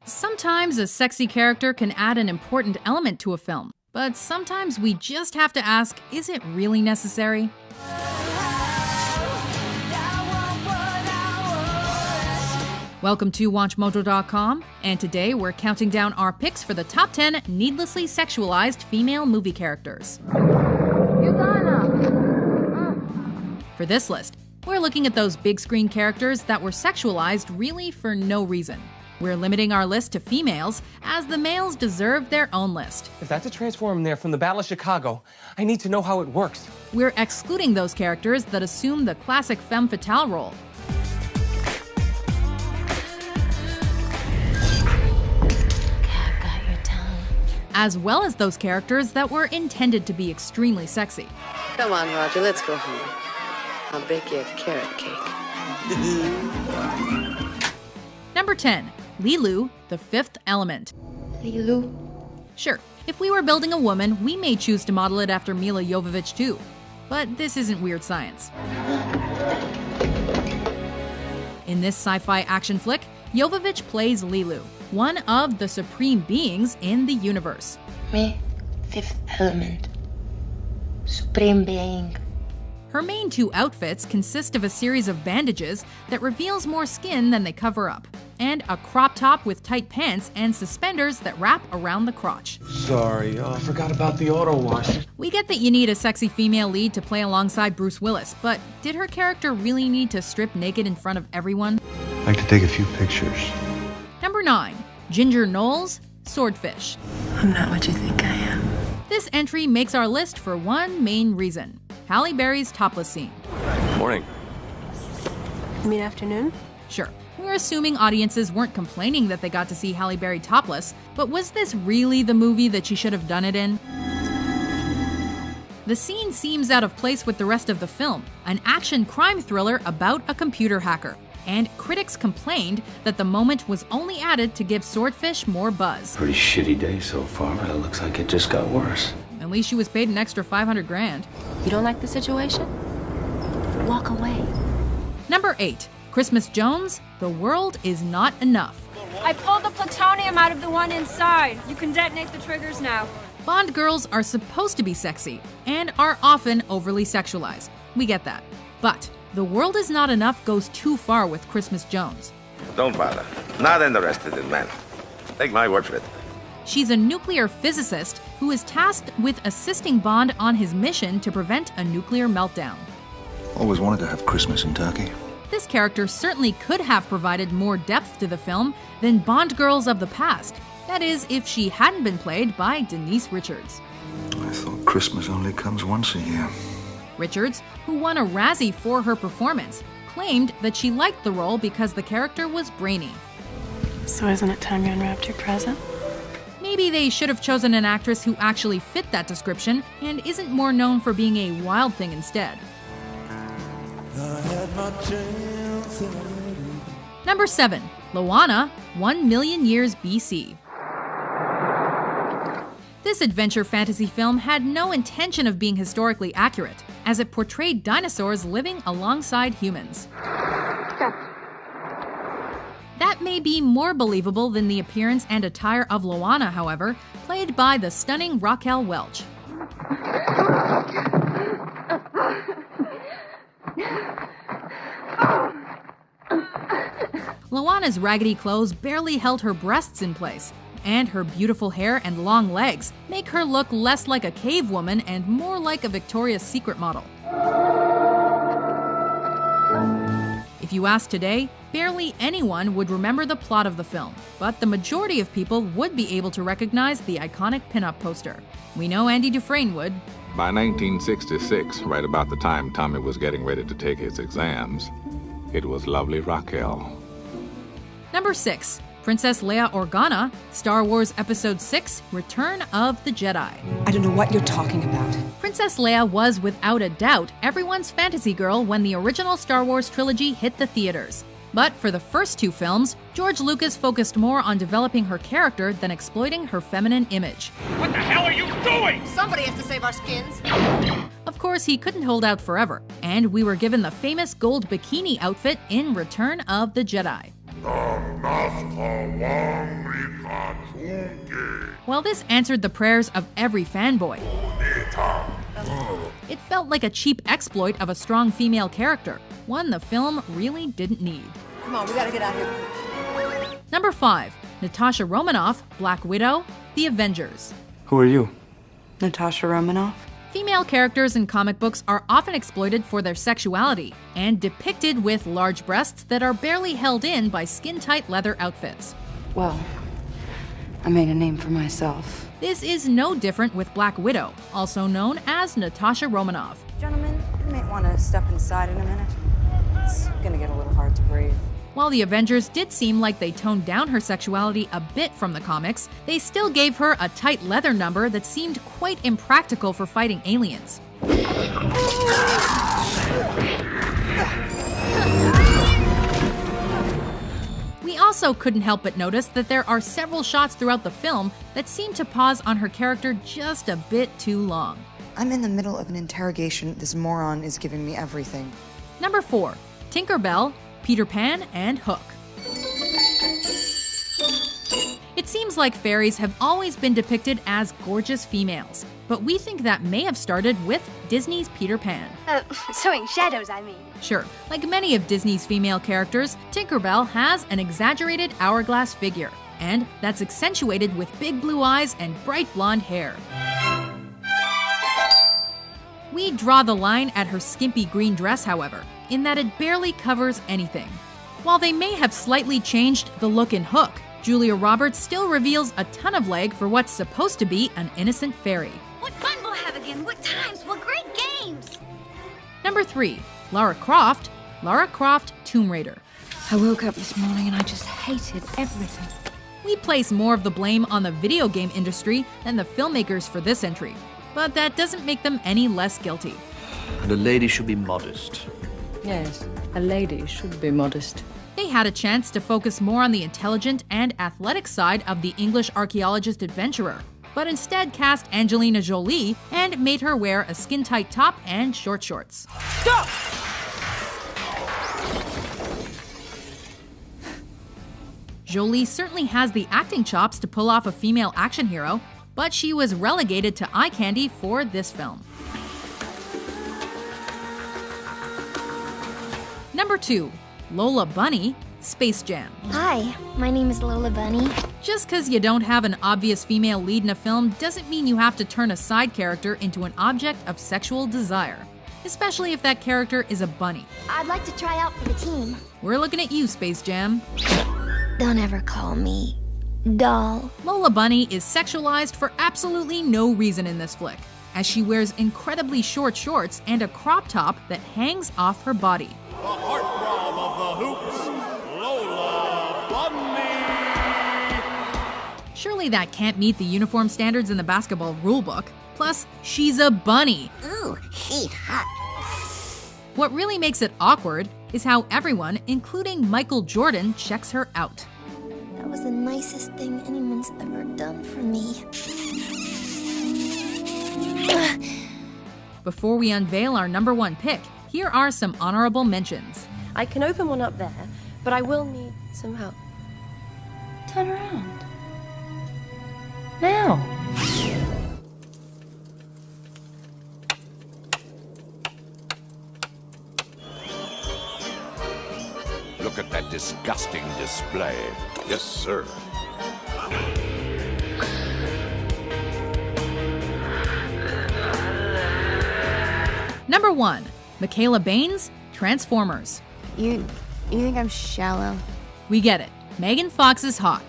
Sometimes a sexy character can add an important element to a film, but sometimes we just have to ask, is it really necessary? Welcome to WatchMojo.com, and today we're counting down our picks for the top 10 needlessly sexualized female movie characters. For this list, we're looking at those big screen characters that were sexualized really for no reason. We're limiting our list to females, as the males deserve their own list. If that's a transform there from the Battle of Chicago, I need to know how it works. We're excluding those characters that assume the classic femme fatale role. As well as those characters that were intended to be extremely sexy. Come on, Roger, let's go home. I'll bake you a carrot cake. Number 10. Lilu, the Fifth Element. Lilu? Sure, if we were building a woman, we may choose to model it after Mila Jovovich too. But this isn't weird science. In this sci-fi action flick, Jovovich plays Lilu, one of the supreme beings in the universe. Me, Fifth Element. Supreme being. Her main two outfits consist of a series of bandages that reveals more skin than they cover up, and a crop top with tight pants and suspenders that wrap around the crotch. Sorry, I forgot about the auto wash. We get that you need a sexy female lead to play alongside Bruce Willis, but did her character really need to strip naked in front of everyone? I'd like to take a few pictures. Number 9. Ginger Knowles, Swordfish. I'm not what you think I am. This entry makes our list for one main reason: Halle Berry's topless scene. Morning. You mean afternoon? Sure, we're assuming audiences weren't complaining that they got to see Halle Berry topless, but was this really the movie that she should have done it in? The scene seems out of place with the rest of the film, an action crime thriller about a computer hacker. And critics complained that the moment was only added to give Swordfish more buzz. Pretty shitty day so far, but it looks like it just got worse. At least she was paid an extra $500,000. You don't like the situation? Walk away. Number 8. Christmas Jones, The World Is Not Enough. I pulled the plutonium out of the one inside. You can detonate the triggers now. Bond girls are supposed to be sexy, and are often overly sexualized. We get that. But The World Is Not Enough goes too far with Christmas Jones. Don't bother. Not interested in men. Take my word for it. She's a nuclear physicist who is tasked with assisting Bond on his mission to prevent a nuclear meltdown. Always wanted to have Christmas in Turkey. This character certainly could have provided more depth to the film than Bond girls of the past. That is, if she hadn't been played by Denise Richards. I thought Christmas only comes once a year. Richards, who won a Razzie for her performance, claimed that she liked the role because the character was brainy. So isn't it time you unwrapped your present? Maybe they should have chosen an actress who actually fit that description and isn't more known for being a wild thing instead. Number 7. Loana, 1 Million Years BC. This adventure fantasy film had no intention of being historically accurate, as it portrayed dinosaurs living alongside humans. That may be more believable than the appearance and attire of Loana, however, played by the stunning Raquel Welch. Loana's raggedy clothes barely held her breasts in place, and her beautiful hair and long legs make her look less like a cave woman and more like a Victoria's Secret model. If you ask today, barely anyone would remember the plot of the film, but the majority of people would be able to recognize the iconic pinup poster. We know Andy Dufresne would. By 1966, right about the time Tommy was getting ready to take his exams, it was lovely Raquel. Number 6. Princess Leia Organa, Star Wars Episode 6, Return of the Jedi. I don't know what you're talking about. Princess Leia was without a doubt everyone's fantasy girl when the original Star Wars trilogy hit the theaters. But for the first two films, George Lucas focused more on developing her character than exploiting her feminine image. What the hell are you doing? Somebody has to save our skins. Of course, he couldn't hold out forever, and we were given the famous gold bikini outfit in Return of the Jedi. While this answered the prayers of every fanboy, it felt like a cheap exploit of a strong female character, one the film really didn't need. Come on, we gotta get out of here. Number 5. Natasha Romanoff, Black Widow, The Avengers. Who are you? Natasha Romanoff? Female characters in comic books are often exploited for their sexuality and depicted with large breasts that are barely held in by skin-tight leather outfits. Well, I made a name for myself. This is no different with Black Widow, also known as Natasha Romanoff. Gentlemen, you may want to step inside in a minute. It's gonna get a little hard to breathe. While the Avengers did seem like they toned down her sexuality a bit from the comics, they still gave her a tight leather number that seemed quite impractical for fighting aliens. We also couldn't help but notice that there are several shots throughout the film that seem to pause on her character just a bit too long. I'm in the middle of an interrogation. This moron is giving me everything. Number 4. Tinkerbell, Peter Pan, and Hook. It seems like fairies have always been depicted as gorgeous females, but we think that may have started with Disney's Peter Pan. Sewing shadows, I mean. Sure, like many of Disney's female characters, Tinkerbell has an exaggerated hourglass figure, and that's accentuated with big blue eyes and bright blonde hair. We draw the line at her skimpy green dress, however, in that it barely covers anything. While they may have slightly changed the look in Hook, Julia Roberts still reveals a ton of leg for what's supposed to be an innocent fairy. What fun we'll have again, what times, what great games! Number 3. Lara Croft, Tomb Raider. I woke up this morning and I just hated everything. We place more of the blame on the video game industry than the filmmakers for this entry, but that doesn't make them any less guilty. And a lady should be modest. Yes, a lady should be modest. They had a chance to focus more on the intelligent and athletic side of the English archaeologist adventurer, but instead cast Angelina Jolie and made her wear a skin-tight top and short shorts. Stop! Jolie certainly has the acting chops to pull off a female action hero, but she was relegated to eye candy for this film. Number 2. Lola Bunny, Space Jam. Hi, my name is Lola Bunny. Just because you don't have an obvious female lead in a film doesn't mean you have to turn a side character into an object of sexual desire, especially if that character is a bunny. I'd like to try out for the team. We're looking at you, Space Jam. Don't ever call me doll. Lola Bunny is sexualized for absolutely no reason in this flick, as she wears incredibly short shorts and a crop top that hangs off her body. The heartthrob of the hoops, Lola Bunny! Surely that can't meet the uniform standards in the basketball rulebook. Plus, she's a bunny. Ooh, she's hot. What really makes it awkward is how everyone, including Michael Jordan, checks her out. That was the nicest thing anyone's ever done for me. Before we unveil our number 1 pick, here are some honorable mentions. I can open one up there, but I will need some help. Turn around. Now. Look at that disgusting display. Yes, sir. Number 1. Michaela Baines, Transformers. You think I'm shallow? We get it. Megan Fox is hot.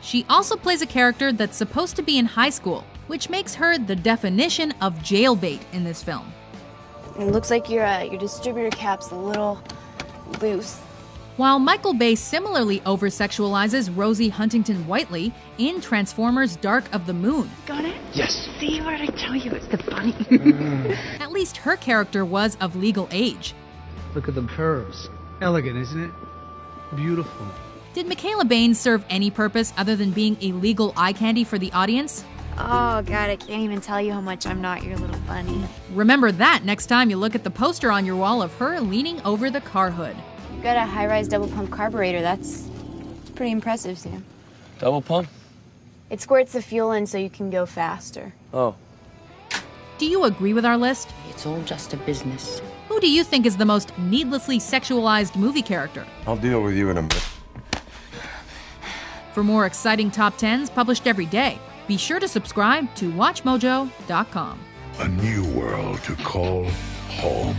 She also plays a character that's supposed to be in high school, which makes her the definition of jailbait in this film. It looks like your distributor cap's a little loose. While Michael Bay similarly over-sexualizes Rosie Huntington-Whiteley in Transformers: Dark of the Moon. Got it? Yes. See what I tell you? It's the bunny. At least her character was of legal age. Look at the curves. Elegant, isn't it? Beautiful. Did Michaela Baines serve any purpose other than being a legal eye candy for the audience? Oh, God, I can't even tell you how much I'm not your little bunny. Remember that next time you look at the poster on your wall of her leaning over the car hood. You've got a high-rise double-pump carburetor. That's pretty impressive, Sam. Double pump? It squirts the fuel in so you can go faster. Oh. Do you agree with our list? It's all just a business. Who do you think is the most needlessly sexualized movie character? I'll deal with you in a minute. For more exciting top 10s published every day, be sure to subscribe to WatchMojo.com. A new world to call home.